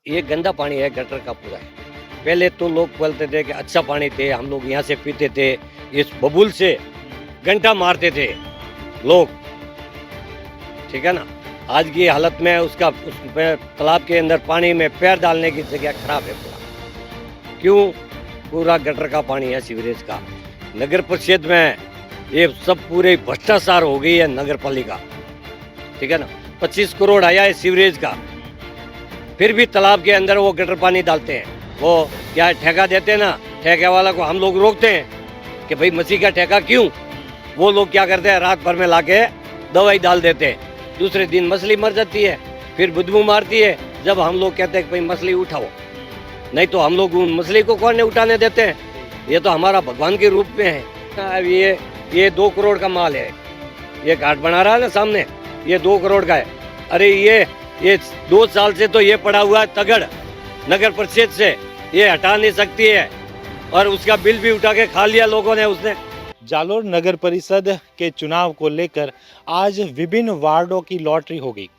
ये गंदा पानी है, गटर का पूरा है। पहले तो लोग बोलते थे कि अच्छा पानी थे, हम लोग यहाँ से पीते थे, इस बबूल से घंटा मारते थे लोग, ठीक है ना। आज की हालत में उसका तालाब के अंदर पानी में पैर डालने की जगह खराब है पूरा। क्यों? पूरा गटर का पानी है, सीवरेज का। नगर परिषद में ये सब पूरे भ्रष्टाचार हो गई है नगर पालिका, ठीक है ना। 25 करोड़ आया है सीवरेज का, फिर भी तालाब के अंदर वो गटर पानी डालते हैं। वो क्या ठेका देते हैं ना, ठेके वाला को हम लोग रोकते हैं कि भाई मछली का ठेका क्यों। वो लोग क्या करते हैं, रात भर में लाके दवाई डाल देते हैं, दूसरे दिन मछली मर जाती है, फिर बदबू मारती है। जब हम लोग कहते हैं कि भाई मछली उठाओ, नहीं तो हम लोग उन मछली को कौन उठाने देते हैं। ये तो हमारा भगवान के रूप में है। अब ये 2 करोड़ का माल है, ये घाट बना रहा है ना सामने, ये 2 करोड़ का है। अरे ये 2 साल से तो ये पड़ा हुआ है तगड़, नगर परिषद से ये हटा नहीं सकती है, और उसका बिल भी उठा के खा लिया लोगों ने। उसने जालोर नगर परिषद के चुनाव को लेकर आज विभिन्न वार्डों की लॉटरी हो गई,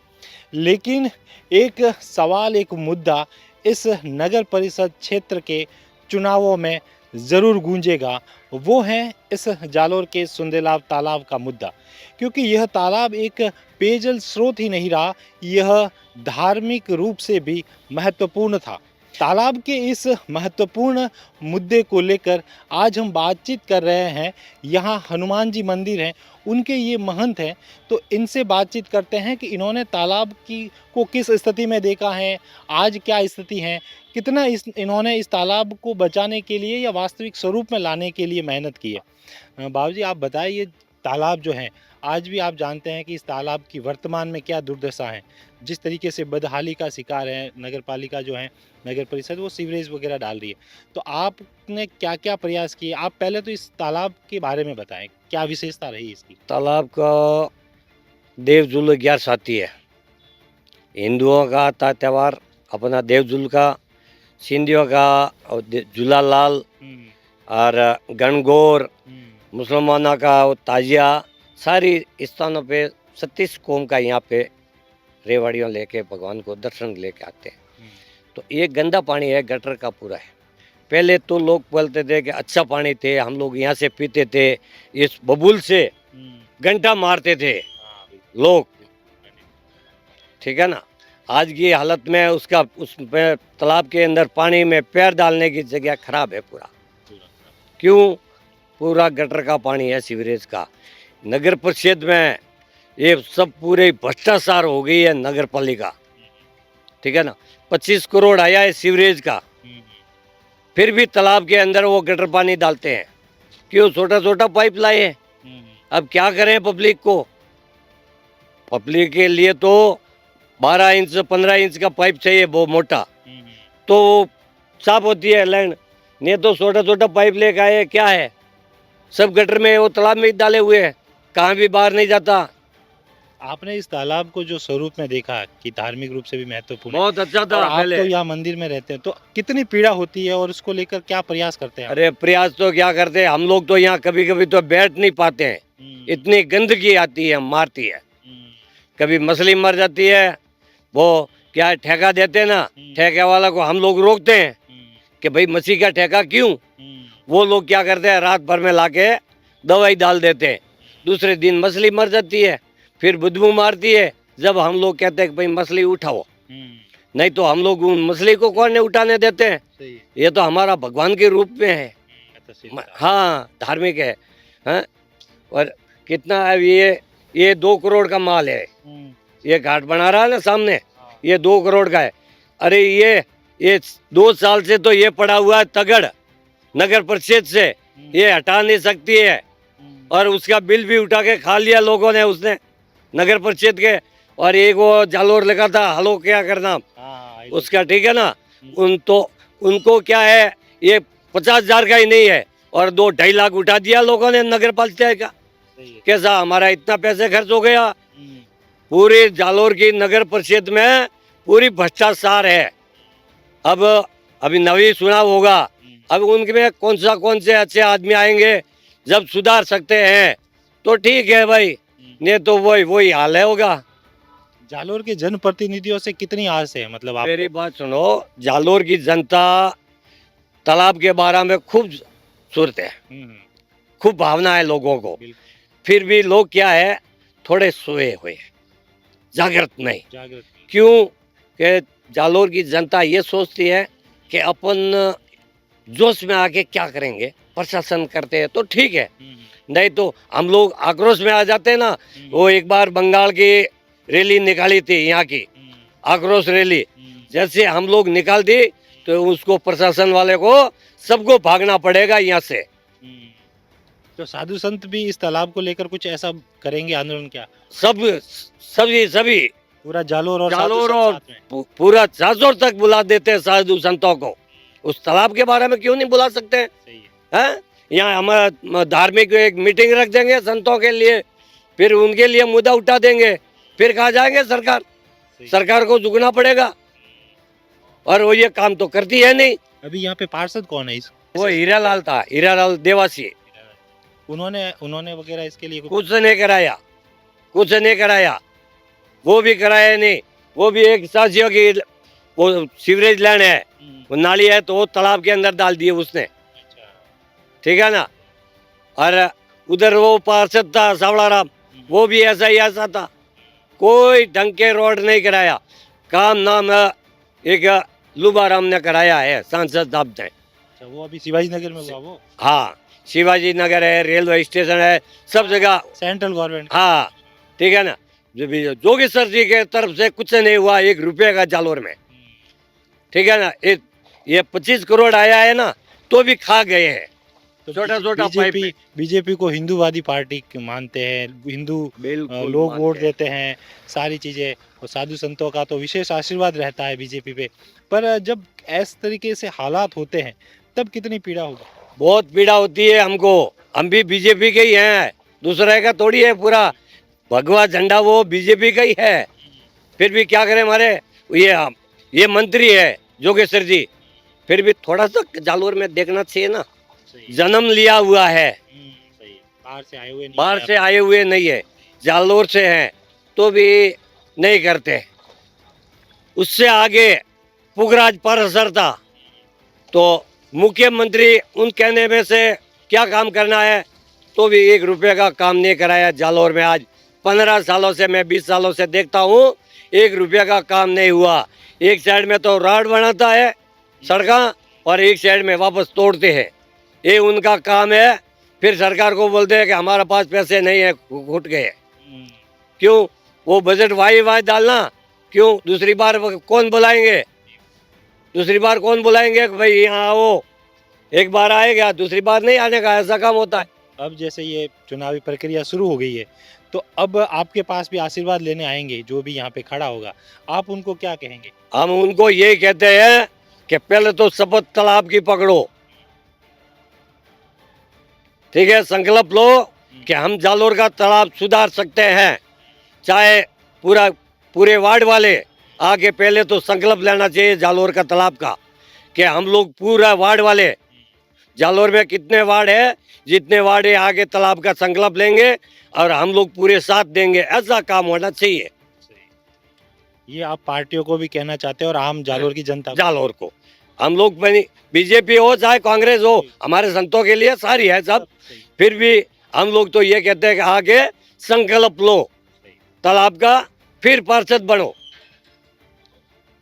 लेकिन एक सवाल, एक मुद्दा इस नगर परिषद क्षेत्र के चुनावों में ज़रूर गूंजेगा। वो है इस जालोर के सुंदेलाव तालाब का मुद्दा, क्योंकि यह तालाब एक पेयजल स्रोत ही नहीं रहा, यह धार्मिक रूप से भी महत्वपूर्ण था। तालाब के इस महत्वपूर्ण मुद्दे को लेकर आज हम बातचीत कर रहे हैं। यहाँ हनुमान जी मंदिर हैं, उनके ये महंत हैं, तो इनसे बातचीत करते हैं कि इन्होंने तालाब को किस स्थिति में देखा है, आज क्या स्थिति है, कितना इन्होंने इस तालाब को बचाने के लिए या वास्तविक स्वरूप में लाने के लिए मेहनत की है। बाबू जी, आप बताइए, तालाब जो है आज भी आप जानते हैं कि इस तालाब की वर्तमान में क्या दुर्दशा है, जिस तरीके से बदहाली का शिकार है नगर पालिका जो है, नगर परिषद, वो सीवरेज वगैरह डाल रही है। तो आपने क्या क्या प्रयास किए? आप पहले तो इस तालाब के बारे में बताएं, क्या विशेषता रही इसकी? तालाब का देवजुल 11 आती है, हिंदुओं का आता त्यौहार अपना देवजुल का, सिंधियों का झूलालाल और गणगौर, मुसलमानों का वो ताजिया। सारी स्थानों पे 36 कौम का यहाँ पे रेवाड़ियों लेके भगवान को दर्शन लेके आते हैं। तो ये गंदा पानी है, गटर का पूरा है। पहले तो लोग बोलते थे कि अच्छा पानी थे, हम लोग यहाँ से पीते थे, इस बबूल से घंटा मारते थे लोग, ठीक है ना। आज की हालत में उसमें तालाब के अंदर पानी में पैर डालने की जगह खराब है पूरा। क्यों? पूरा गटर का पानी है, सीवरेज का। नगर परिषद में ये सब पूरे भ्रष्टाचार हो गई है नगर पालिका, ठीक है ना। 25 करोड़ आया है सीवरेज का, फिर भी तालाब के अंदर वो गटर पानी डालते हैं। क्यों? छोटा छोटा पाइप लाए हैं। अब क्या करें पब्लिक को? पब्लिक के लिए तो 12 इंच 15 इंच का पाइप चाहिए, वो मोटा, तो साफ होती है लाइन। नहीं तो छोटा छोटा पाइप लेके आए, क्या है, सब गटर में वो तालाब में ही डाले हुए हैं, कहाँ भी बाहर नहीं जाता। आपने इस तालाब को जो स्वरूप में देखा कि धार्मिक रूप से भी महत्वपूर्ण है, बहुत अच्छा था और आप पहले। तो यहाँ मंदिर में रहते हैं, तो कितनी पीड़ा होती है और उसको लेकर क्या प्रयास करते हैं आप? अरे प्रयास तो क्या करते हैं हम लोग, तो यहाँ कभी कभी तो बैठ नहीं पाते हैं, इतनी गंदगी आती है, मारती है। कभी मछली मर जाती है, वो क्या ठेका देते हैं ना, ठेके वाला को हम लोग रोकते हैं कि भाई मछली का ठेका क्यों। वो लोग क्या करते हैं, रात भर में लाके दवाई डाल देते हैं, दूसरे दिन मछली मर जाती है, फिर बदबू मारती है। जब हम लोग कहते हैं कि भाई मछली उठाओ, नहीं तो हम लोग उन मछली को कौन उठाने देते हैं। ये तो हमारा भगवान के रूप में है, हाँ, धार्मिक है, हाँ। और कितना है, ये 2 करोड़ का माल है, ये घाट बना रहा है ना सामने, ये 2 करोड़ का है। अरे ये 2 साल से तो ये पड़ा हुआ है तगड़, नगर परिषद से ये हटा नहीं सकती है, और उसका बिल भी उठा के खा लिया लोगों ने, उसने नगर परिषद के। और एक वो जालोर लगा था, हलो क्या करना उसका, ठीक है ना। उनको क्या है, ये 50,000 का ही नहीं है, और 2-2.5 लाख उठा दिया लोगों ने नगर पालिका का। कैसा हमारा इतना पैसे खर्च हो गया। पूरी जालोर की नगर परिषद में पूरी भ्रष्टाचार है। अब अभी नवी चुनाव होगा, अब उनमें कौन से अच्छे आदमी आएंगे, जब सुधार सकते हैं तो ठीक है भाई, नहीं तो वही हाल है होगा। जालोर के जनप्रतिनिधियों से कितनी आस है, मतलब आप? मेरी बात सुनो, जालोर की जनता तालाब के बारे में खूब सुरत है, खूब भावना है लोगों को। बिल्कुल। फिर भी लोग क्या है, थोड़े सोए हुए हैं, जागृत नहीं। जागृत। क्यों कि जालोर की जनता ये सोचती है कि अपन जोश में आके क्या करेंगे, प्रशासन करते हैं तो ठीक है, नहीं तो हम लोग आक्रोश में आ जाते हैं ना। वो एक बार बंगाल की रैली निकाली थी, यहाँ की आक्रोश रैली, जैसे हम लोग निकाल दी तो उसको प्रशासन वाले को सबको भागना पड़ेगा यहाँ से। तो साधु संत भी इस तालाब को लेकर कुछ ऐसा करेंगे आंदोलन क्या? सब सभी पूरा जालोर और जालोर साधु और संत साथ में? पूरा जाजोर तक बुला देते हैं साधु संतों को। उस तालाब के बारे में क्यों नहीं बुला सकते हैं? सही है। हैं? यहाँ हमारा धार्मिक एक मीटिंग रख देंगे संतों के लिए, फिर उनके लिए मुद्दा उठा देंगे, फिर कहा जाएंगे सरकार, सरकार को झुकना पड़ेगा, और वो ये काम तो करती है नहीं। अभी यहाँ पे पार्षद कौन है इस? वो हीरालाल था, हीरालाल देवासी, उन्होंने वगैरह इसके लिए कुछ नहीं कराया, कुछ नहीं कराया, वो भी कराया नहीं। वो भी एक साजियों की वो सीवरेज लाइन है, वो नाली है, तो वो तालाब के अंदर डाल दिए उसने, ठीक है ना। और उधर वो पार्षद था सावड़ा राम, वो भी ऐसा ही ऐसा था, कोई ढंग के रोड नहीं कराया। काम नाम एक लुबाराम ने कराया है, सांसद साहब ने। अच्छा, वो अभी शिवाजी नगर में हुआ वो? हाँ, शिवाजी नगर है, रेलवे स्टेशन है, सब जगह। Central government. हाँ, ठीक है ना। जोगेश्वर जी के तरफ से कुछ नहीं हुआ, 1 रुपये का जालोर में, ठीक है ना। ये 25 करोड़ आया है ना, तो भी खा गए हैं, तो छोटा पाइप में। बीजेपी को हिंदूवादी पार्टी मानते हैं, हिंदू बिल्कुल लोग मानते वोट हैं। देते हैं, सारी चीजें, और साधु संतों का तो विशेष आशीर्वाद रहता है बीजेपी पे। पर जब इस तरीके से हालात होते हैं तब कितनी पीड़ा होगी? बहुत पीड़ा होती है हमको, हम भी बीजेपी के ही हैं, दूसरे का थोड़ी है। पूरा भगवा झंडा वो बीजेपी का ही है, फिर भी क्या करें, हमारे ये मंत्री है जोगेश्वर जी, फिर भी थोड़ा सा जालोर में देखना चाहिए ना। जन्म लिया हुआ है, सही है। बाहर से आए हुए नहीं बाहर हैं से आए हुए नहीं है, जालोर से हैं, तो भी नहीं करते। उससे आगे पुखराज पारासर था, तो मुख्यमंत्री उन कहने में से क्या काम करना है, तो भी 1 रुपये का काम नहीं कराया जालोर में। आज 15 सालों से, मैं 20 सालों से देखता हूँ, 1 रुपये का काम नहीं हुआ। एक साइड में तो रोड बनाता है सड़का, और एक साइड में वापस तोड़ते हैं, ये उनका काम है। फिर सरकार को बोलते हैं कि हमारे पास पैसे नहीं है, घुट गए। क्यों वो बजट वाई डालना, क्यों दूसरी बार कौन बुलाएंगे, दूसरी बार कौन बुलाएंगे कि भाई यहाँ आओ, एक बार आएगा, दूसरी बार नहीं आने का, ऐसा काम होता है। अब जैसे ये चुनावी प्रक्रिया शुरू हो गई है, तो अब आपके पास भी आशीर्वाद लेने आएंगे जो भी यहाँ पे खड़ा होगा, आप उनको क्या कहेंगे? हम उनको यही कहते हैं कि पहले तो शपथ तालाब की पकड़ो, ठीक है, संकल्प लो कि हम जालोर का तालाब सुधार सकते हैं। चाहे पूरे वार्ड वाले आके पहले तो संकल्प लेना चाहिए जालोर का तालाब का, कि हम लोग पूरा वार्ड वाले, जालोर में कितने वार्ड है, जितने वार्ड है आगे तालाब का संकल्प लेंगे और हम लोग पूरे साथ देंगे, ऐसा काम होना चाहिए। ये आप पार्टियों को भी कहना चाहते हैं और आम जालोर की जनता को? जालोर को हम लोग, बीजेपी हो चाहे कांग्रेस हो, हमारे संतों के लिए सारी है सब। फिर भी हम लोग तो ये कहते हैं कि आगे संकल्प लो तालाब का, फिर पार्षद बनो।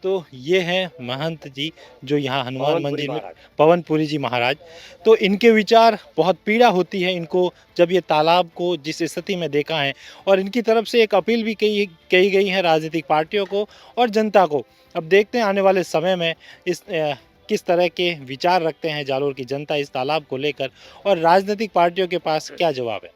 तो ये हैं महंत जी जो यहाँ हनुमान मंदिर में, पवनपुरी जी महाराज। तो इनके विचार, बहुत पीड़ा होती है इनको जब ये तालाब को जिस स्थिति में देखा है, और इनकी तरफ से एक अपील भी कही गई है राजनीतिक पार्टियों को और जनता को। अब देखते हैं आने वाले समय में किस तरह के विचार रखते हैं जालोर की जनता इस तालाब को लेकर, और राजनीतिक पार्टियों के पास क्या जवाब है।